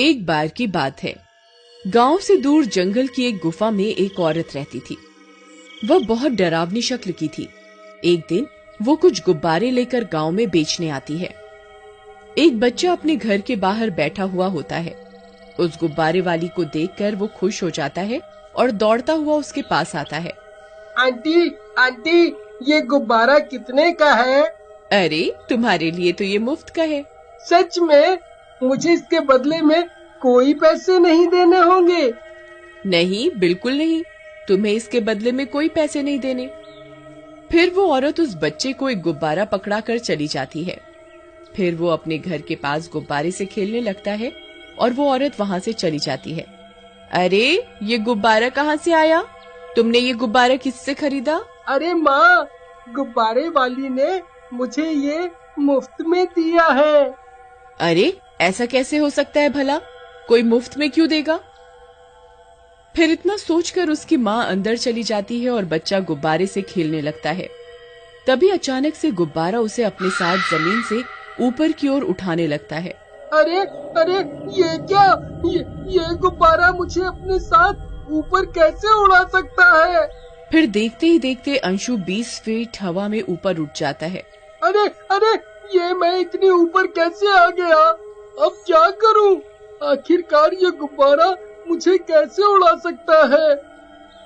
एक बार की बात है। गांव से दूर जंगल की एक गुफा में एक औरत रहती थी। वह बहुत डरावनी शक्ल की थी। एक दिन वो कुछ गुब्बारे लेकर गांव में बेचने आती है। एक बच्चा अपने घर के बाहर बैठा हुआ होता है। उस गुब्बारे वाली को देखकर वो खुश हो जाता है और दौड़ता हुआ उसके पास आता है। आंटी, आंटी, ये गुब्बारा कितने का है? अरे, तुम्हारे लिए तो ये मुफ्त का है। सच में? मुझे इसके बदले में कोई पैसे नहीं देने होंगे? नहीं, बिल्कुल नहीं। तुम्हें इसके बदले में कोई पैसे नहीं देने। फिर वो औरत उस बच्चे को एक गुब्बारा पकड़ा कर चली जाती है। फिर वो अपने घर के पास गुब्बारे से खेलने लगता है और वो औरत वहाँ से चली जाती है। अरे, ये गुब्बारा कहाँ से आया? तुमने ये गुब्बारा किससे खरीदा? अरे माँ, गुब्बारे वाली ने मुझे ये मुफ्त में दिया है। अरे, ऐसा कैसे हो सकता है भला? कोई मुफ्त में क्यों देगा? फिर इतना सोचकर उसकी माँ अंदर चली जाती है और बच्चा गुब्बारे से खेलने लगता है। तभी अचानक से गुब्बारा उसे अपने साथ जमीन से ऊपर की ओर उठाने लगता है। अरे अरे, ये क्या? ये गुब्बारा मुझे अपने साथ ऊपर कैसे उड़ा सकता है? फिर देखते ही देखते अंशु 20 फीट हवा में ऊपर उठ जाता है। अरे अरे, ये मैं इतने ऊपर कैसे आ गया? अब क्या करूं? आखिरकार ये गुब्बारा मुझे कैसे उड़ा सकता है?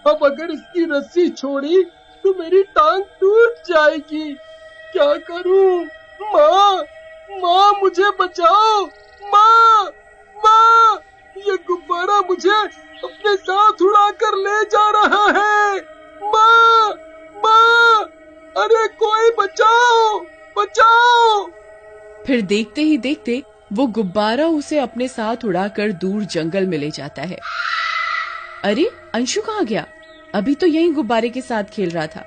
अब अगर इसकी रस्सी छोड़ी तो मेरी टांग टूट जाएगी। क्या करूं? माँ, माँ, मुझे बचाओ! माँ, माँ, ये गुब्बारा मुझे अपने साथ उड़ा कर ले जा रहा है। माँ, माँ, अरे कोई बचाओ, बचाओ! फिर देखते ही देखते वो गुब्बारा उसे अपने साथ उड़ाकर दूर जंगल में ले जाता है। अरे, अंशु कहाँ गया? अभी तो यही गुब्बारे के साथ खेल रहा था।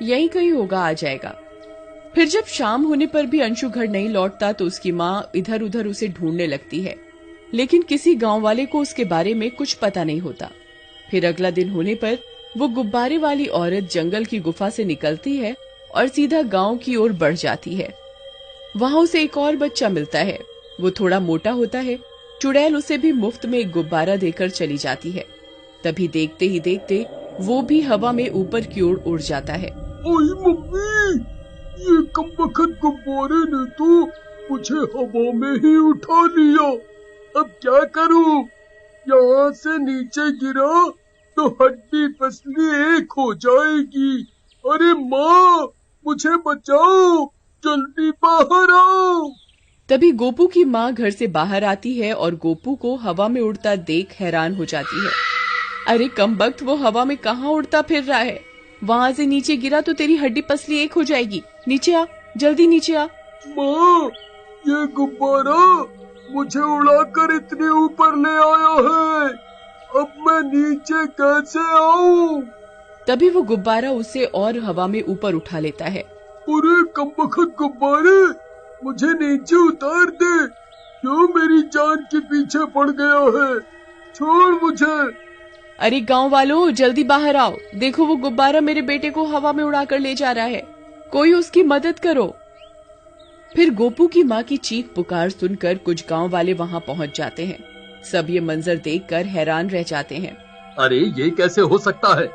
यहीं कहीं होगा, आ जाएगा। फिर जब शाम होने पर भी अंशु घर नहीं लौटता तो उसकी माँ इधर उधर उसे ढूंढने लगती है, लेकिन किसी गांव वाले को उसके बारे में कुछ पता नहीं होता। फिर अगला दिन होने पर वो गुब्बारे वाली औरत जंगल की गुफा से निकलती है और सीधा गांव की ओर बढ़ जाती है। वहां उसे एक और बच्चा मिलता है। वो थोड़ा मोटा होता है। चुड़ैल उसे भी मुफ्त में एक गुब्बारा देकर चली जाती है। तभी देखते ही देखते वो भी हवा में ऊपर की ओर उड़ जाता है। ओए मम्मी, ये कमबख्त गुब्बारे ने तो मुझे हवा में ही उठा लिया। अब क्या करूं? यहाँ से नीचे गिरा तो हड्डी पसली एक हो जाएगी। अरे माँ, मुझे बचाओ, जल्दी बाहर आओ। तभी गोपू की माँ घर से बाहर आती है और गोपू को हवा में उड़ता देख हैरान हो जाती है। अरे कमबख्त, वो हवा में कहाँ उड़ता फिर रहा है? वहाँ से नीचे गिरा तो तेरी हड्डी पसली एक हो जाएगी। नीचे आ, जल्दी नीचे आ। माँ, ये गुब्बारा मुझे उड़ाकर इतने ऊपर ले आया है। अब मैं नीचे कैसे आऊं? तभी वो गुब्बारा उसे और हवा में ऊपर उठा लेता है। अरे कमबख्त गुब्बारे, मुझे नीचे उतार दे। क्यों मेरी जान के पीछे पड़ गया है? छोड़ मुझे। अरे गांव वालों, जल्दी बाहर आओ। देखो, वो गुब्बारा मेरे बेटे को हवा में उड़ाकर ले जा रहा है। कोई उसकी मदद करो। फिर गोपू की माँ की चीख पुकार सुनकर कुछ गांव वाले वहां पहुंच जाते हैं। सब ये मंजर देखकर हैरान रह जाते हैं। अरे ये कैसे हो सकता है?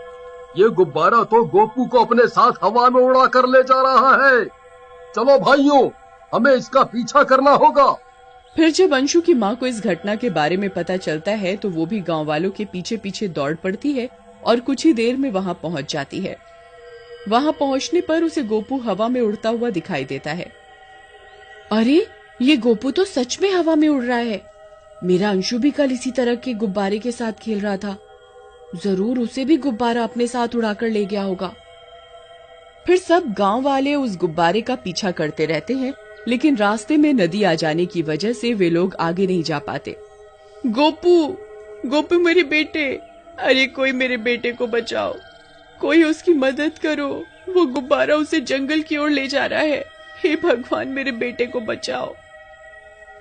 ये गुब्बारा तो गोपू को अपने साथ हवा में उड़ा कर ले जा रहा है। चलो भाइयों, हमें इसका पीछा करना होगा। फिर जब अंशु की माँ को इस घटना के बारे में पता चलता है तो वो भी गांव वालों के पीछे पीछे दौड़ पड़ती है और कुछ ही देर में वहां पहुंच जाती है। वहां पहुंचने पर उसे गोपू हवा में उड़ता हुआ दिखाई देता है। अरे, ये गोपू तो सच में हवा में उड़ रहा है। मेरा अंशु भी कल इसी तरह के गुब्बारे के साथ खेल रहा था। जरूर उसे भी गुब्बारा अपने साथ उड़ाकर ले गया होगा। फिर सब गांव वाले उस गुब्बारे का पीछा करते रहते हैं, लेकिन रास्ते में नदी आ जाने की वजह से वे लोग आगे नहीं जा पाते। गोपू, गोपू मेरे बेटे, अरे कोई मेरे बेटे को बचाओ, कोई उसकी मदद करो। वो गुब्बारा उसे जंगल की ओर ले जा रहा है। हे भगवान, मेरे बेटे को बचाओ।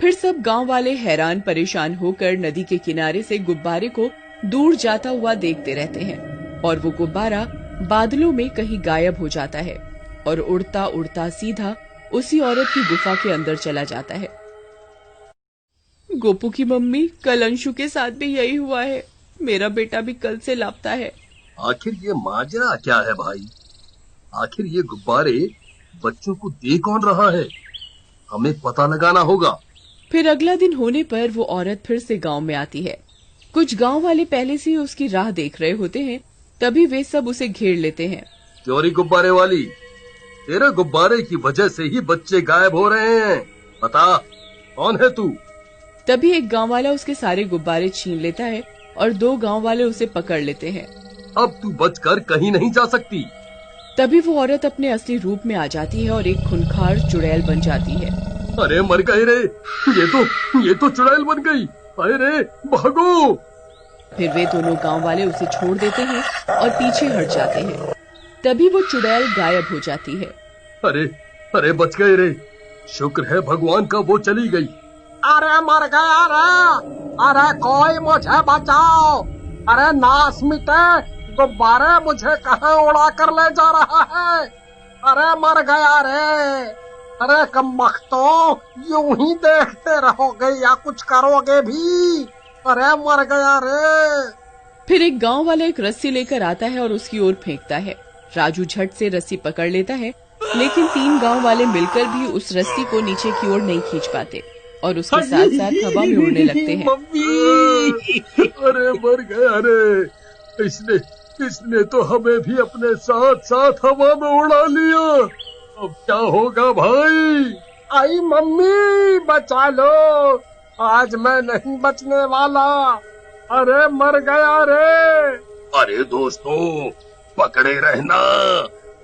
फिर सब गांव वाले हैरान परेशान होकर नदी के किनारे से गुब्बारे को दूर जाता हुआ देखते रहते हैं और वो गुब्बारा बादलों में कहीं गायब हो जाता है और उड़ता उड़ता सीधा उसी औरत की गुफा के अंदर चला जाता है। गोपू की मम्मी, कल अंशु के साथ भी यही हुआ है। मेरा बेटा भी कल से लापता है। आखिर ये माजरा क्या है भाई? आखिर ये गुब्बारे बच्चों को दे कौन रहा है? हमें पता लगाना होगा। फिर अगला दिन होने पर वो औरत फिर से गांव में आती है। कुछ गांव वाले पहले से ही उसकी राह देख रहे होते हैं, तभी वे सब उसे घेर लेते हैं। चोरी गुब्बारे वाली, तेरे गुब्बारे की वजह से ही बच्चे गायब हो रहे हैं। बता, कौन है तू? तभी एक गांव वाला उसके सारे गुब्बारे छीन लेता है और 2 गांव वाले उसे पकड़ लेते हैं। अब तू बचकर कहीं नहीं जा सकती। तभी वो औरत अपने असली रूप में आ जाती है और एक खूंखार चुड़ैल बन जाती है। अरे मर गए रे, ये तो चुड़ैल बन गई। अरे भागो! फिर वे दोनों गांव वाले उसे छोड़ देते हैं और पीछे हट जाते हैं। तभी वो चुड़ैल गायब हो जाती है। अरे बच गए रे, शुक्र है भगवान का वो चली गई। अरे मर गया रे, अरे कोई मुझे बचाओ, अरे नाश मिटे, गुब्बारे मुझे कहाँ उड़ा कर ले जा रहा है। अरे मर गया रे, अरे कमबख्तों, यूं ही देखते रहोगे या कुछ करोगे भी? अरे मर गया रे। फिर एक गांव वाला एक रस्सी लेकर आता है और उसकी ओर फेंकता है। राजू झट से रस्सी पकड़ लेता है, लेकिन 3 गांव वाले मिलकर भी उस रस्सी को नीचे की ओर नहीं खींच पाते और उसके साथ साथ हवा में उड़ने लगते हैं। अरे मर गया रे, इसने तो हमें भी अपने साथ साथ हवा में उड़ा लिया। अब क्या होगा भाई? आई मम्मी, बचा लो, आज मैं नहीं बचने वाला। अरे मर गया रे। अरे दोस्तों, पकड़े रहना,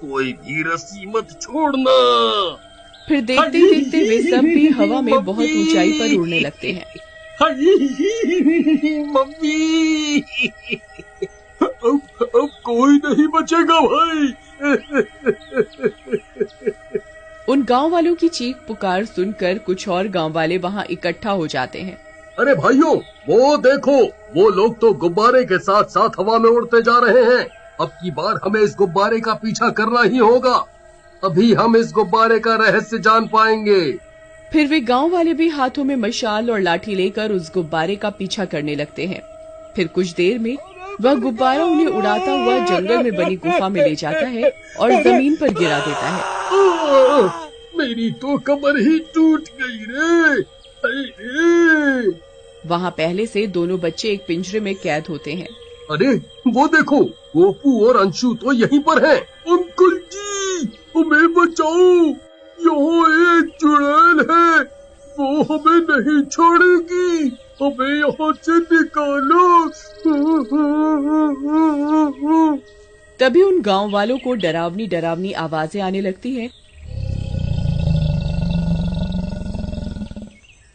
कोई भी रस्सी मत छोड़ना। फिर देखते देखते वे सब भी हवा में बहुत ऊंचाई पर उड़ने लगते हैं। मम्मी, अब कोई नहीं बचेगा भाई। उन गांव वालों की चीख पुकार सुनकर कुछ और गांव वाले वहां इकट्ठा हो जाते हैं। अरे भाइयों, वो देखो, वो लोग तो गुब्बारे के साथ साथ हवा में उड़ते जा रहे हैं। अब की बार हमें इस गुब्बारे का पीछा करना ही होगा, तभी हम इस गुब्बारे का रहस्य जान पाएंगे। फिर वे गांव वाले भी हाथों में मशाल और लाठी लेकर उस गुब्बारे का पीछा करने लगते हैं। फिर कुछ देर में वह गुब्बारा उन्हें उड़ाता हुआ जंगल में बनी गुफा में ले जाता है और जमीन पर गिरा देता है। मेरी तो कमर ही टूट गई रे। वहाँ पहले से दोनों बच्चे एक पिंजरे में कैद होते हैं। अरे वो देखो, गोपू और अंशु तो यहीं पर हैं। अंकल जी, हमें बचाओ, यहाँ एक चुड़ैल है, वो हमें नहीं छोड़ेगी, हमें यहाँ से निकालो। तभी उन गांव वालों को डरावनी डरावनी आवाजें आने लगती हैं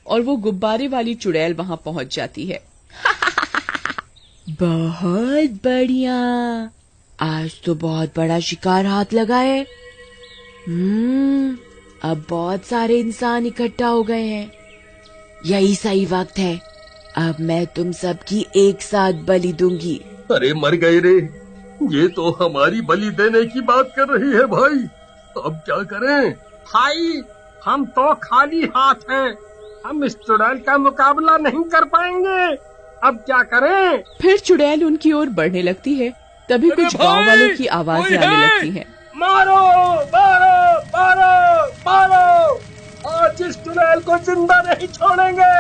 और वो गुब्बारे वाली चुड़ैल वहां पहुंच जाती है। बहुत बढ़िया, आज तो बहुत बड़ा शिकार हाथ लगा है। अब बहुत सारे इंसान इकट्ठा हो गए हैं, यही सही वक्त है, अब मैं तुम सबकी एक साथ बलि दूंगी। अरे मर गए रे, ये तो हमारी बलि देने की बात कर रही है भाई, अब क्या करें? भाई, हम तो खाली हाथ हैं, हम इस चुड़ैल का मुकाबला नहीं कर पाएंगे, अब क्या करें? फिर चुड़ैल उनकी ओर बढ़ने लगती है। तभी कुछ गांव वालों की आवाजें आने लगती हैं। मारो मारो मारो मारो, आज इस चुड़ैल को जिंदा नहीं छोड़ेंगे,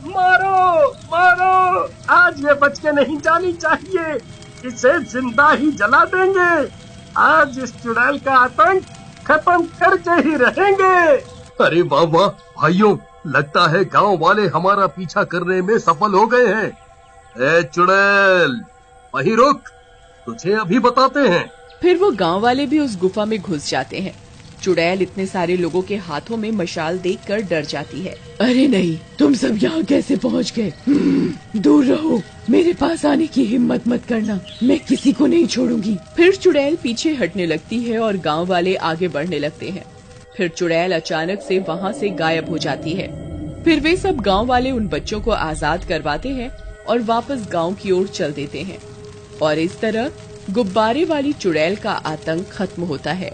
मारो मारो, आज ये बच के नहीं जानी चाहिए, इसे जिंदा ही जला देंगे, आज इस चुड़ैल का आतंक खत्म करके ही रहेंगे। अरे वाह वाह भाइयों, लगता है गांव वाले हमारा पीछा करने में सफल हो गए हैं। ए चुड़ैल, वहीं रुक, तुझे अभी बताते हैं। फिर वो गांव वाले भी उस गुफा में घुस जाते हैं। चुड़ैल इतने सारे लोगों के हाथों में मशाल देखकर डर जाती है। अरे नहीं, तुम सब यहाँ कैसे पहुँच गए? दूर रहो, मेरे पास आने की हिम्मत मत करना, मैं किसी को नहीं छोड़ूंगी। फिर चुड़ैल पीछे हटने लगती है और गांव वाले आगे बढ़ने लगते हैं। फिर चुड़ैल अचानक से वहाँ से गायब हो जाती है। फिर वे सब गांव वाले उन बच्चों को आजाद करवाते हैं और वापस गांव की ओर चल देते हैं। और इस तरह गुब्बारे वाली चुड़ैल का आतंक खत्म होता है।